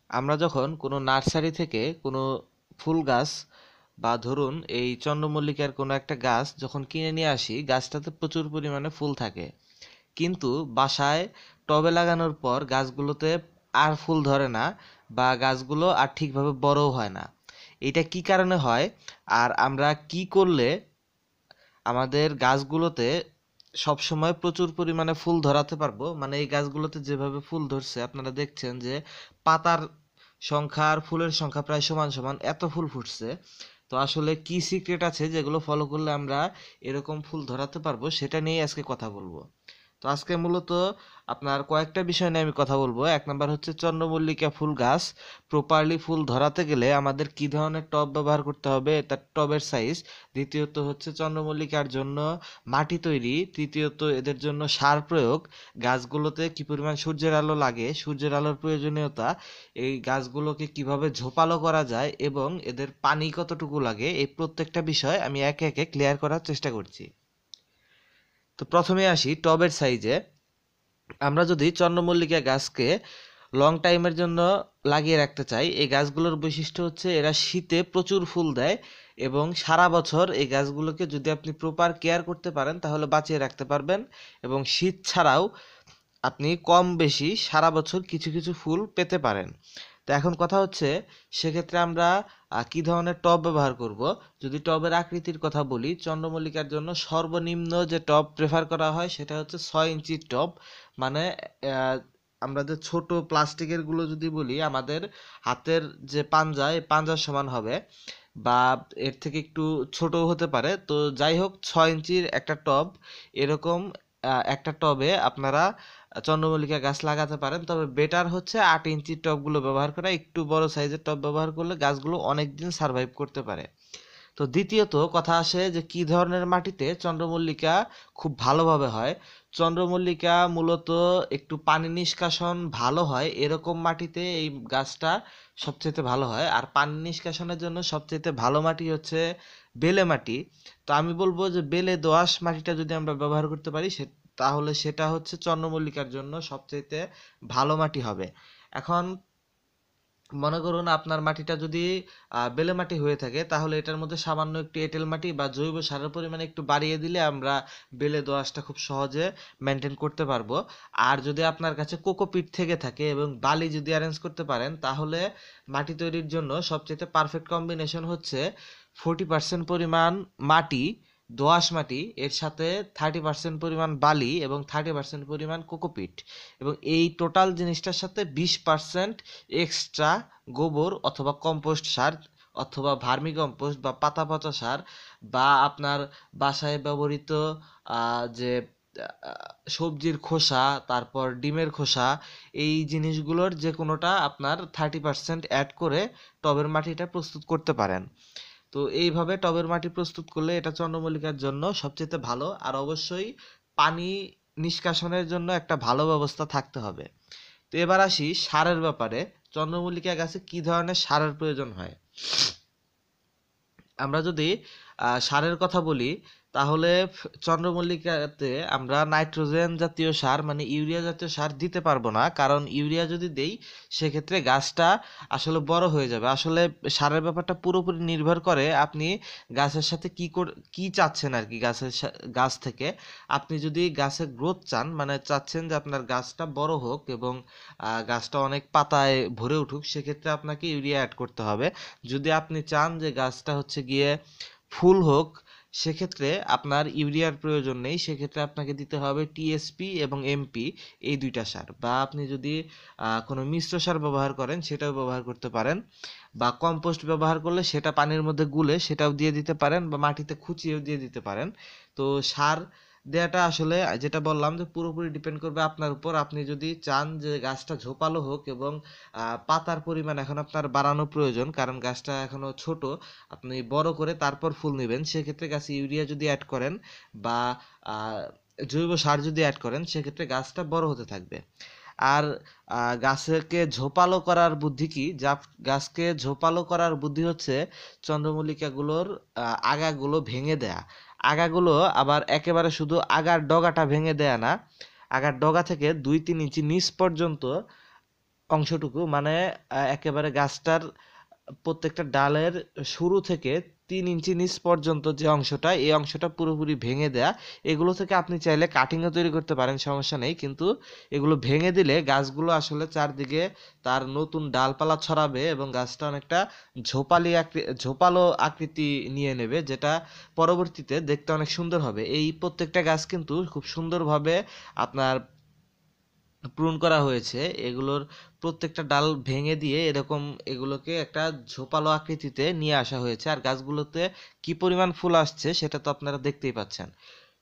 আমরা যখন কোনো নার্সারি থেকে কোনো ফুল গাছ বা ধরুন এই চন্দ্রমল্লিকার কোনো একটা গাছ যখন কিনে নিয়ে আসি, গাছটাতে প্রচুর পরিমাণে ফুল থাকে, কিন্তু বাসায় টবে লাগানোর পর গাছগুলোতে আর ফুল ধরে না বা গাছগুলো আর ঠিকভাবে বড়ও হয় না। এটা কি কারণে হয়, আর আমরা কি করলে আমাদের গাছগুলোতে সবসময় প্রচুর পরিমাণে ফুল ধরাতে পারবো? মানে এই গাছগুলোতে যেভাবে ফুল ধরছে আপনারা দেখছেন যে পাতার সংখ্যা আর ফুলের সংখ্যা প্রায় সমান সমান, এত ফুল ফুটছে। তো আসলে কি সিক্রেট আছে যেগুলো ফলো করলে আমরা এরকম ফুল ধরাতে পারবো, সেটা নিয়ে আজকে কথা বলবো। তো আজকে মূলত আপনার কয়েকটা বিষয় নিয়ে আমি কথা বলবো। এক নাম্বার হচ্ছে চন্দ্রমল্লিকা ফুল গাছ প্রপারলি ফুল ধরাতে গেলে আমাদের কি ধরনের টব ব্যবহার করতে হবে, তার টবের সাইজ। দ্বিতীয়ত হচ্ছে চন্দ্রমল্লিকার জন্য মাটি তৈরি। তৃতীয়ত এদের জন্য সার প্রয়োগ। গাছগুলোতে কি পরিমাণ সূর্যের আলো লাগে, সূর্যের আলোর প্রয়োজনীয়তা, এই গাছগুলোকে কিভাবে ঝোপালো করা যায় এবং এদের পানি কতটুকু লাগে, এই প্রত্যেকটা বিষয় আমি একে একে ক্লিয়ার করার চেষ্টা করছি। তো প্রথমে আসি টবের সাইজে। আমরা যদি চন্দ্রমল্লিকা গাছকে লং টাইমের জন্য লাগিয়ে রাখতে চাই, এই গাছগুলোর বৈশিষ্ট্য হচ্ছে এরা শীতে প্রচুর ফুল দেয় এবং সারা বছর এই গাছগুলোকে যদি আপনি প্রপার কেয়ার করতে পারেন তাহলে বাঁচিয়ে রাখতে পারবেন, এবং শীত ছাড়াও আপনি কম বেশি সারা বছর কিছু কিছু ফুল পেতে পারেন। তো এখন কথা হচ্ছে, সেক্ষেত্রে আমরা কি ধরনের টব ব্যবহার করব। যদি টবের আকৃতির কথা বলি, চন্দ্রমল্লিকার জন্য সর্বনিম্ন যে টব প্রেফার করা হয় সেটা হচ্ছে 6 ইঞ্চির টব। মানে আহ, আমরা যে ছোট প্লাস্টিকের গুলো যদি বলি, আমাদের হাতের যে পাঞ্জা, এই পাঞ্জার সমান হবে বা এর থেকে একটু ছোটও হতে পারে। তো যাই হোক, 6 ইঞ্চির একটা টব, এরকম একটা টবে আপনারা চন্দ্রমল্লিকা গাছ লাগাতে পারেন। তবে বেটার হচ্ছে 8 ইঞ্চির টবগুলো ব্যবহার করা। একটু বড় সাইজের টব ব্যবহার করলে গাছগুলো অনেক দিন সার্ভাইভ করতে পারে। তো দ্বিতীয়ত কথা আসে যে কি ধরনের মাটিতে চন্দ্রমল্লিকা খুব ভালোভাবে হয়। চন্দ্রমল্লিকা মূলত একটু পানি নিষ্কাশন ভালো হয় এরকম মাটিতে এই গাছটা সবচেয়ে ভালো হয়। আর পানি নিষ্কাশনের জন্য সবচেয়ে ভালো মাটি হচ্ছে বেলে মাটি। তো আমি বলবো যে বেলে দোআঁশ মাটিটা যদি আমরা ব্যবহার করতে পারি তাহলে সেটা হচ্ছে চন্দ্রমল্লিকার জন্য সবচেয়ে ভালো মাটি হবে। এখন মনে করুন আপনার মাটিটা যদি বেলে মাটি হয়ে থাকে, তাহলে এটার মধ্যে সামান্য একটু এঁটেল মাটি বা জৈব সারের পরিমাণ একটু বাড়িয়ে দিলে আমরা বেলে দোআঁশটা খুব সহজে মেনটেন করতে পারবো। আর যদি আপনার কাছে কোকোপিট থেকে থাকে এবং বালি যদি অ্যারেঞ্জ করতে পারেন, তাহলে মাটি তৈরির জন্য সবচেয়ে পারফেক্ট কম্বিনেশন হচ্ছে 40% পরিমাণ মাটি, দোআঁশ মাটি, এর সাথে 30% পরিমাণ বালি এবং 30% পরিমাণ কোকোপিট, এবং এই টোটাল জিনিসটার সাথে 20% এক্সট্রা গোবর অথবা কম্পোস্ট সার অথবা ভার্মি কম্পোস্ট বা পাতা পচা সার বা আপনার বাসায় ব্যবহৃত যে সবজির খোসা, তারপর ডিমের খোসা, এই জিনিসগুলোর যে কোনোটা আপনার 30% অ্যাড করে টবের মাটিটা প্রস্তুত করতে পারেন। তো এইভাবে টবের মাটি প্রস্তুত করলে এটা চন্দ্রমল্লিকার জন্য সবচেয়ে ভালো। আর অবশ্যই পানি নিষ্কাশনের জন্য একটা ভালো ব্যবস্থা থাকতে হবে। তো এবার আসি সারের ব্যাপারে। চন্দ্রমল্লিকা গাছে কি ধরনের সারের প্রয়োজন হয়? আমরা যদি সারের কথা বলি, তাহলে চন্দ্রমল্লিকাতে আমরা নাইট্রোজেন জাতীয় সার মানে ইউরিয়া জাতীয় সার দিতে পারবো না, কারণ ইউরিয়া যদি দেই সেক্ষেত্রে গাছটা আসলে বড় হয়ে যাবে। আসলে সারের ব্যাপারটা পুরোপুরি নির্ভর করে আপনি গাছের সাথে কি চাচ্ছেন আর কি। গাছ থেকে আপনি যদি গাছের গ্রোথ চান, মানে চাচ্ছেন যে আপনার গাছটা বড় হোক এবং গাছটা অনেক পাতায় ভরে উঠুক, সেক্ষেত্রে আপনাকে ইউরিয়া অ্যাড করতে হবে। যদি আপনি চান যে গাছটা হচ্ছে গিয়ে ফুল হোক, সেক্ষেত্রে আপনার ইউরিয়ার প্রয়োজন নেই। সেক্ষেত্রে আপনাকে দিতে হবে টিএসপি এবং এমপি, এই দুইটা সার। বা আপনি যদি কোনো মিশ্র সার ব্যবহার করেন সেটাও ব্যবহার করতে পারেন, বা কম্পোস্ট ব্যবহার করলে সেটা পানির মধ্যে গুলে সেটাও দিয়ে দিতে পারেন, বা মাটিতে খুঁচিয়েও দিয়ে দিতে পারেন। তো সার দেওয়াটা আসলে যেটা বললাম যে পুরোপুরি ডিপেন্ড করবে আপনার উপর। আপনি যদি চান যে গাছটা ঝোপালো হোক এবং পাতার পরিমাণ এখন আপনার বাড়ানো প্রয়োজন, কারণ গাছটা এখনো ছোট, আপনি বড় করে তারপর ফুল নেবেন, সেক্ষেত্রে গাছে ইউরিয়া যদি অ্যাড করেন বা আহ, জৈব সার যদি অ্যাড করেন, সেক্ষেত্রে গাছটা বড় হতে থাকবে। আর গাছকে ঝোপালো করার বুদ্ধি কি? গাছকে ঝোপালো করার বুদ্ধি হচ্ছে চন্দ্রমল্লিকাগুলোর আগাগুলো ভেঙে দেয়া। আগাগুলো আবার একেবারে শুধু আগার ডগাটা ভেঙে দেয়া না, আগার ডগা থেকে 2-3 ইঞ্চি নিচ পর্যন্ত অংশটুকু মানে একেবারে গাছটার প্রত্যেকটা ডালের শুরু থেকে 3 ইঞ্চি নিচ পর্যন্ত যে অংশটা, এই অংশটা পুরোপুরি ভেঙে দেয়া। এগুলো থেকে আপনি চাইলে কাটিংও তৈরি করতে পারেন, সমস্যা নেই, কিন্তু এগুলো ভেঙে দিলে গাছগুলো আসলে চারদিকে তার নতুন ডালপালা ছড়াবে এবং গাছটা অনেকটা ঝোপালো আকৃতি নিয়ে নেবে, যেটা পরবর্তীতে দেখতে অনেক সুন্দর হবে। এই প্রত্যেকটা গাছ কিন্তু খুব সুন্দরভাবে আপনার প্রুন করা হয়েছে। এগুলোর প্রত্যেকটা ডাল ভেঙে দিয়ে এরকম এগুলোকে একটা ঝোপালো আকৃতিতে নিয়ে আসা হয়েছে। আর গাছগুলোতে কি পরিমাণ ফুল আসছে সেটা তো আপনারা দেখতেই পাচ্ছেন।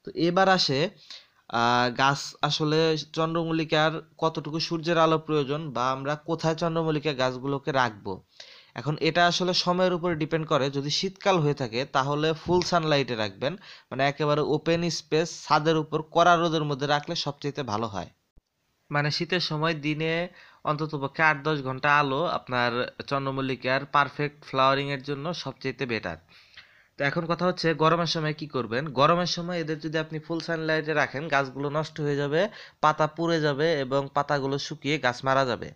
তো এবার আসে গাছ আসলে চন্দ্রমল্লিকার কতটুকু সূর্যের আলো প্রয়োজন বা আমরা কোথায় চন্দ্রমল্লিকা গাছগুলোকে রাখবো। এখন এটা আসলে সময়ের উপর ডিপেন্ড করে। যদি শীতকাল হয়ে থাকে তাহলে ফুল সানলাইটে রাখবেন, মানে একেবারে ওপেন স্পেস ছাদের উপর কড়া রোদের মধ্যে রাখলে সবচেয়ে ভালো হয়। মানে শীতের সময় দিনে অন্ততপক্ষে 8-10 ঘন্টা আলো আপনার চন্দ্রমল্লিকার পারফেক্ট ফ্লাওয়ারিং এর জন্য সবচেয়ে বেটার। তো এখন কথা হচ্ছে গরমের সময় কি করবেন। গরমের সময় এদের যদি আপনি ফুল সানলাইটে রাখেন গাছগুলো নষ্ট হয়ে যাবে, পাতা পুড়ে যাবে এবং পাতাগুলো শুকিয়ে গাছ মারা যাবে।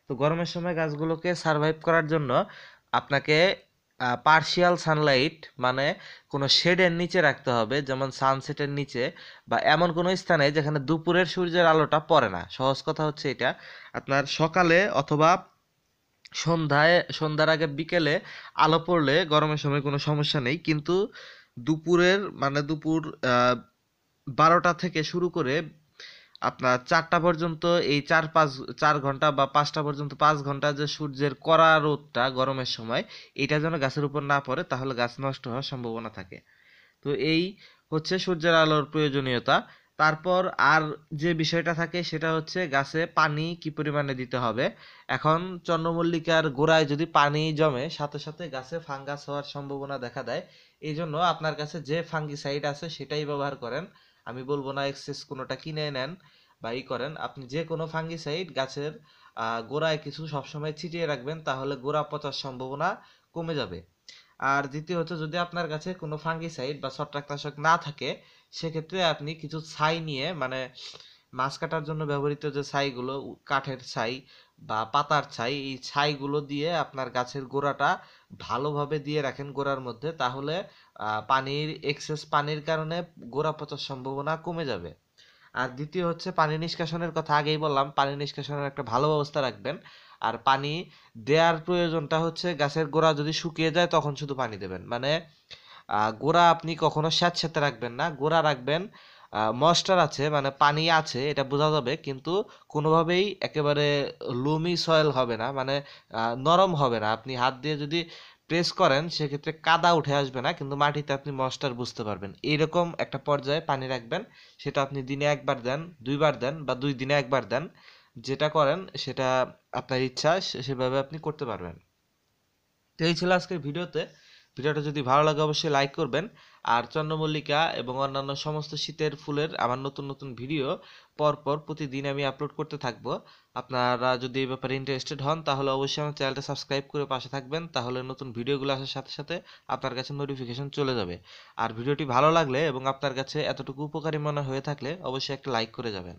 তো গরমের সময় গাছগুলোকে সারভাইভ করার জন্য আপনাকে পার্শিয়াল সানলাইট মানে কোনো শেডের নিচে রাখতে হবে, যেমন সানসেটের নিচে বা এমন কোনো স্থানে যেখানে দুপুরের সূর্যের আলোটা পড়ে না। সহজ কথা হচ্ছে এটা, আপনার সকালে অথবা সন্ধ্যার আগে বিকেলে আলো পড়লে গরমের সময় কোনো সমস্যা নেই, কিন্তু দুপুরের মানে দুপুর 12টা থেকে শুরু করে আপনার 4টা পর্যন্ত, এই 4 ঘন্টা বা 5টা পর্যন্ত 5 ঘন্টা যে সূর্যের কড়া রোদটা গরমের সময়, এটা যেন গাছের উপর না পড়ে, তাহলে গাছ নষ্ট হওয়ার সম্ভাবনা থাকে। তো এই হচ্ছে সূর্যের আলোর প্রয়োজনীয়তা। তারপর আর যে বিষয়টা থাকে সেটা হচ্ছে গাছে পানি কি পরিমাণে দিতে হবে। এখন চন্দ্রমল্লিকার গোড়ায় যদি পানি জমে সাথে সাথে গাছে ফাঙ্গাস হওয়ার সম্ভাবনা দেখা দেয়। এই জন্য আপনার কাছে যে ফাঙ্গিসাইড আছে সেটাই ব্যবহার করেন। আমি বলবো না এক্সেস কোনোটা কিনে নেন বা করেন, আপনি যে কোনো ফাঙ্গিসাইড গাছের গোড়ায় কিছু সবসময় ছিটিয়ে রাখবেন, তাহলে গোড়া পচার সম্ভাবনা কমে যাবে। আর দ্বিতীয় হচ্ছে, যদি আপনার কাছে কোনো ফাঙ্গিসাইড বা ছত্রাকনাশক না থাকে সেক্ষেত্রে আপনি কিছু ছাই নিয়ে, মানে মাছ কাটার জন্য ব্যবহৃত যে ছাইগুলো, কাঠের ছাই বা পাতার ছাই, এই ছাইগুলো দিয়ে আপনার গাছের গোড়াটা ভালোভাবে দিয়ে রাখেন গোড়ার মধ্যে, তাহলে পানির এক্সেস পানির কারণে গোড়া পচার সম্ভাবনা কমে যাবে। আর দ্বিতীয় হচ্ছে পানি নিষ্কাশনের কথা আগেই বললাম, পানি নিষ্কাশনের একটা ভালো ব্যবস্থা রাখবেন। আর পানি দেওয়ার প্রয়োজনটা হচ্ছে গাছের গোড়া যদি শুকিয়ে যায় তখন শুধু পানি দেবেন, মানে গোড়া আপনি কখনো স্যাঁতসেঁতে রাখবেন না, গোড়া রাখবেন ময়েশ্চার আছে মানে পানি আছে এটা বোঝা যাবে, কিন্তু কোনোভাবেই একেবারে লুমি সয়েল হবে না, মানে নরম হবে না। আপনি হাত দিয়ে যদি প্রেস করেন সেক্ষেত্রে কাদা উঠে আসবে না, কিন্তু মাটিতে আপনি ময়েশ্চার বুঝতে পারবেন। এইরকম একটা পর্যায়ে পানি রাখবেন। সেটা আপনি দিনে একবার দেন, 2বার দেন বা 2 দিনে একবার দেন, যেটা করেন সেটা আপনার ইচ্ছা, সেভাবে আপনি করতে পারবেন। তো এই ছিল আজকের ভিডিওতে। ভিডিওটা যদি ভালো লাগে অবশ্যই লাইক করবেন। আর চন্দ্রমল্লিকা এবং অন্যান্য সমস্ত শীতের ফুলের আমার নতুন নতুন ভিডিও পরপর প্রতিদিন আমি আপলোড করতে থাকবো। আপনারা যদি এই ব্যাপারে ইন্টারেস্টেড হন তাহলে অবশ্যই আমার চ্যানেলটা সাবস্ক্রাইব করে পাশে থাকবেন, তাহলে নতুন ভিডিওগুলো আসার সাথে সাথে আপনার কাছে নোটিফিকেশন চলে যাবে। আর ভিডিওটি ভালো লাগলে এবং আপনার কাছে এতটুকু উপকারী মনে হয়ে থাকলে অবশ্যই একটা লাইক করে যাবেন।